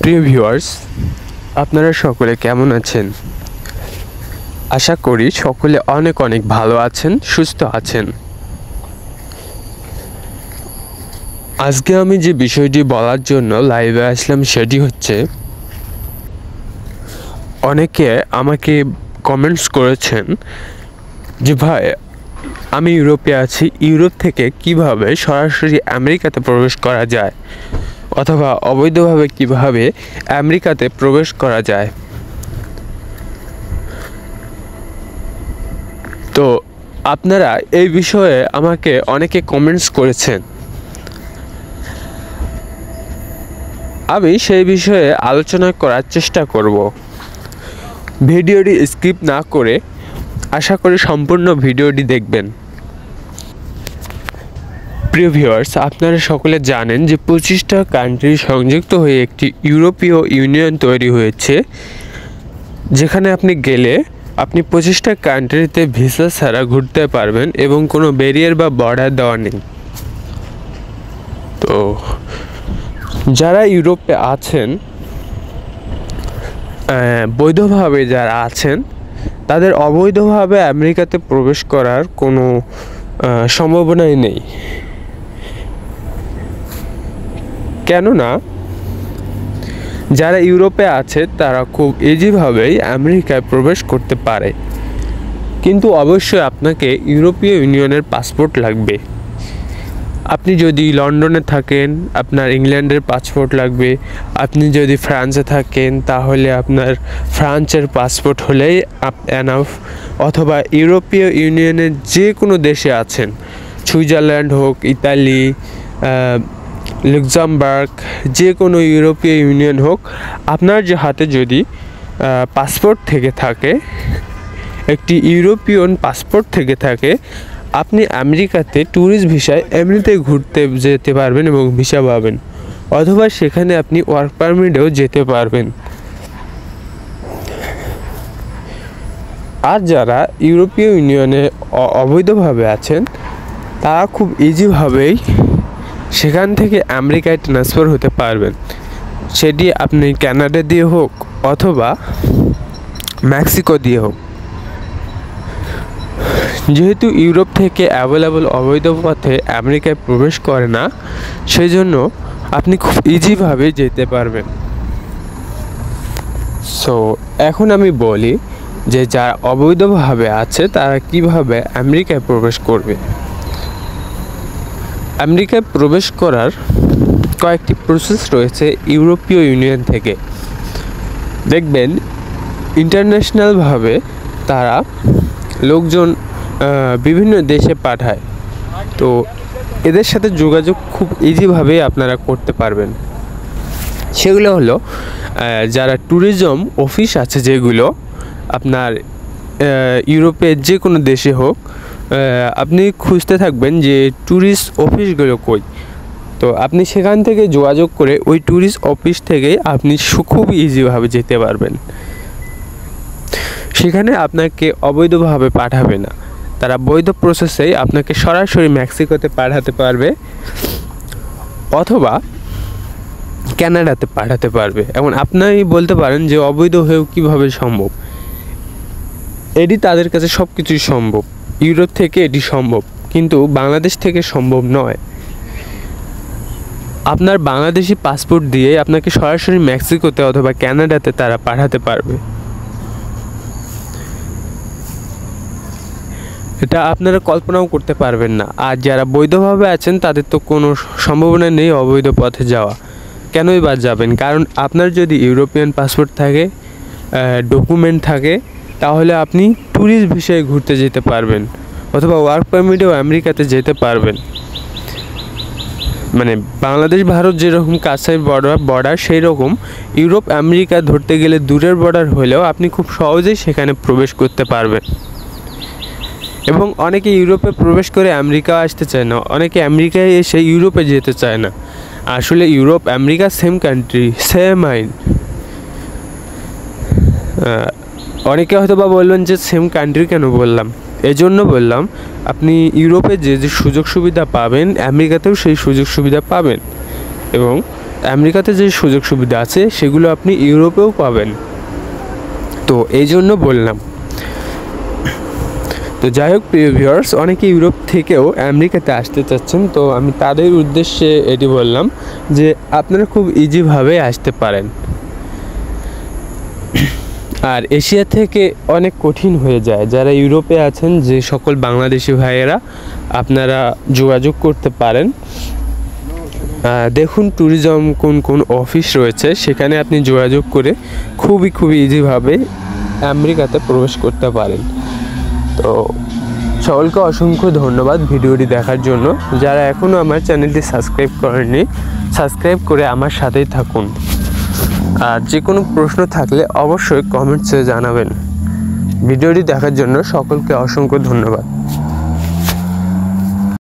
প্রিয় ভিউয়ার্স, আপনারা সকলে কেমন আছেন? আশা করি সকলে অনেক অনেক ভালো আছেন, সুস্থ আছেন। আজকে আমি যে বিষয়টি বলার জন্য লাইভে আসলাম সেটি হচ্ছে, অনেকে আমাকে কমেন্টস করেছেন যে ভাই, আমি ইউরোপে আছি, ইউরোপ থেকে কিভাবে সরাসরি আমেরিকাতে প্রবেশ করা যায় অথবা অবৈধভাবে কিভাবে আমেরিকাতে প্রবেশ করা যায়। তো আপনারা এই বিষয়ে আমাকে অনেকে কমেন্টস করেছেন, আমি সেই বিষয়ে আলোচনা করার চেষ্টা করব। ভিডিওটি স্কিপ না করে আশা করি সম্পূর্ণ ভিডিওটি দেখবেন। প্রিয় ভিউয়ার্স, আপনারা সকলে জানেন যে 25টা কান্ট্রি সংযুক্ত হয়ে একটি ইউরোপীয় ইউনিয়ন তৈরি হয়েছে, যেখানে আপনি গেলে আপনি 25টা কান্ট্রিতে ভিসা ছাড়া ঘুরতে পারবেন এবং কোনো ব্যারিয়ার বা বর্ডার দেওয়া নেই। তো যারা ইউরোপে আছেন, বৈধভাবে যারা আছেন, তাদের অবৈধভাবে আমেরিকাতে প্রবেশ করার কোনো সম্ভাবনাই নেই। কেননা যারা ইউরোপে আছে তারা খুব ইজিভাবেই আমেরিকায় প্রবেশ করতে পারে, কিন্তু অবশ্যই আপনাকে ইউরোপীয় ইউনিয়নের পাসপোর্ট লাগবে। আপনি যদি লন্ডনে থাকেন, আপনার ইংল্যান্ডের পাসপোর্ট লাগবে। আপনি যদি ফ্রান্সে থাকেন, তাহলে আপনার ফ্রান্সের পাসপোর্ট হলেই এনাফ। অথবা ইউরোপীয় ইউনিয়নের যে কোনো দেশে আছেন, সুইজারল্যান্ড হোক, ইতালি, লুক্সেমবার্গ, যে কোনো ইউরোপীয় ইউনিয়ন হোক, আপনার যে হাতে যদি পাসপোর্ট থেকে থাকে, একটি ইউরোপিয়ান পাসপোর্ট থেকে থাকে, আপনি আমেরিকাতে ট্যুরিস্ট ভিসায় এমনিতেই ঘুরতে যেতে পারবেন এবং ভিসা পাবেন, অথবা সেখানে আপনি ওয়ার্ক পারমিটেও যেতে পারবেন। আর যারা ইউরোপীয় ইউনিয়নে অবৈধভাবে আছেন, তারা খুব ইজিভাবেই সেখান থেকে আমেরিকায় ট্রান্সফার হতে পারবেন। সেটি আপনি কানাডা দিয়ে হোক অথবা মেক্সিকো দিয়ে হোক। যেহেতু ইউরোপ থেকে অ্যাভেলেবল অবৈধ পথে আমেরিকায় প্রবেশ করে না, সেই জন্য আপনি খুব ইজিভাবে যেতে পারবেন। সো এখন আমি বলি যে যারা অবৈধভাবে আছে তারা কিভাবে আমেরিকায় প্রবেশ করবে। আমেরিকায় প্রবেশ করার কয়েকটি প্রসেস রয়েছে ইউরোপীয় ইউনিয়ন থেকে। দেখবেন ইন্টারন্যাশনালভাবে তারা লোকজন বিভিন্ন দেশে পাঠায়, তো এদের সাথে যোগাযোগ খুব ইজিভাবেই আপনারা করতে পারবেন। সেগুলো হলো যারা ট্যুরিজম অফিস আছে, যেগুলো আপনার ইউরোপের যে কোনো দেশে হোক, আপনি খুঁজতে থাকবেন যে ট্যুরিস্ট অফিসগুলো কই। তো আপনি সেখান থেকে যোগাযোগ করে ওই ট্যুরিস্ট অফিস থেকে আপনি খুব ইজিভাবে যেতে পারবেন। সেখানে আপনাকে অবৈধভাবে পাঠাবে না, তারা বৈধ প্রসেসেই আপনাকে সরাসরি মেক্সিকোতে পাঠাতে পারবে অথবা কানাডাতে পাঠাতে পারবে। এবং আপনি বলতে পারেন যে অবৈধ হয়েও কীভাবে সম্ভব। এটি তাদের কাছে সব কিছুই সম্ভব, ইউরোপ থেকে এটি সম্ভব, কিন্তু বাংলাদেশ থেকে সম্ভব নয়। আপনার বাংলাদেশি পাসপোর্ট দিয়ে আপনাকে সরাসরি মেক্সিকোতে অথবা কানাডাতে তারা পাঠাতে পারবে। এটা আপনারা কল্পনাও করতে পারবেন না। আর যারা বৈধভাবে আছেন তাদের তো কোনো সম্ভাবনা নেই অবৈধ পথে যাওয়া। কেনই বা যাবেন? কারণ আপনার যদি ইউরোপিয়ান পাসপোর্ট থাকে, ডকুমেন্ট থাকে, তাহলে আপনি ট্যুরিস্ট ভিসায় ঘুরতে যেতে পারবেন অথবা ওয়ার্ক পারমিটেও আমেরিকাতে যেতে পারবেন। মানে বাংলাদেশ ভারত যেরকম কাছের বর্ডার, সেই রকম ইউরোপ আমেরিকা ধরতে গেলে দূরের বর্ডার হলেও আপনি খুব সহজেই সেখানে প্রবেশ করতে পারবেন। এবং অনেকে ইউরোপে প্রবেশ করে আমেরিকা আসতে চায় না, অনেকে আমেরিকায় এসে ইউরোপে যেতে চায় না। আসলে Europe America same country, same আইন। অনেকে হয়তো বা বলবেন যে সেম কান্ট্রি কেন বললাম, এজন্য বললাম আপনি ইউরোপে যে যে সুযোগ সুবিধা পাবেন, আমেরিকাতেও সেই সুযোগ সুবিধা পাবেন। এবং আমেরিকাতে যে সুযোগ সুবিধা আছে সেগুলো আপনি ইউরোপেও পাবেন। তো এই জন্য বললাম। তো যাই হোক প্রিয় ভিউয়ার্স, অনেকে ইউরোপ থেকেও আমেরিকাতে আসতে চাচ্ছেন, তো আমি তাদের উদ্দেশ্যে এটি বললাম যে আপনারা খুব ইজিভাবে আসতে পারেন। আর এশিয়া থেকে অনেক কঠিন হয়ে যায়। যারা ইউরোপে আছেন, যে সকল বাংলাদেশি ভাইয়েরা, আপনারা যোগাযোগ করতে পারেন। দেখুন ট্যুরিজম কোন কোন অফিস রয়েছে, সেখানে আপনি যোগাযোগ করে খুবই ইজিভাবে আমেরিকাতে প্রবেশ করতে পারেন। তো সকলকে অসংখ্য ধন্যবাদ ভিডিওটি দেখার জন্য। যারা এখনও আমার চ্যানেলটি সাবস্ক্রাইব করেননি, সাবস্ক্রাইব করে আমার সাথেই থাকুন। আর যে কোনো প্রশ্ন থাকলে অবশ্যই কমেন্টসে জানাবেন। ভিডিওটি দেখার জন্য সকলকে অসংখ্য ধন্যবাদ।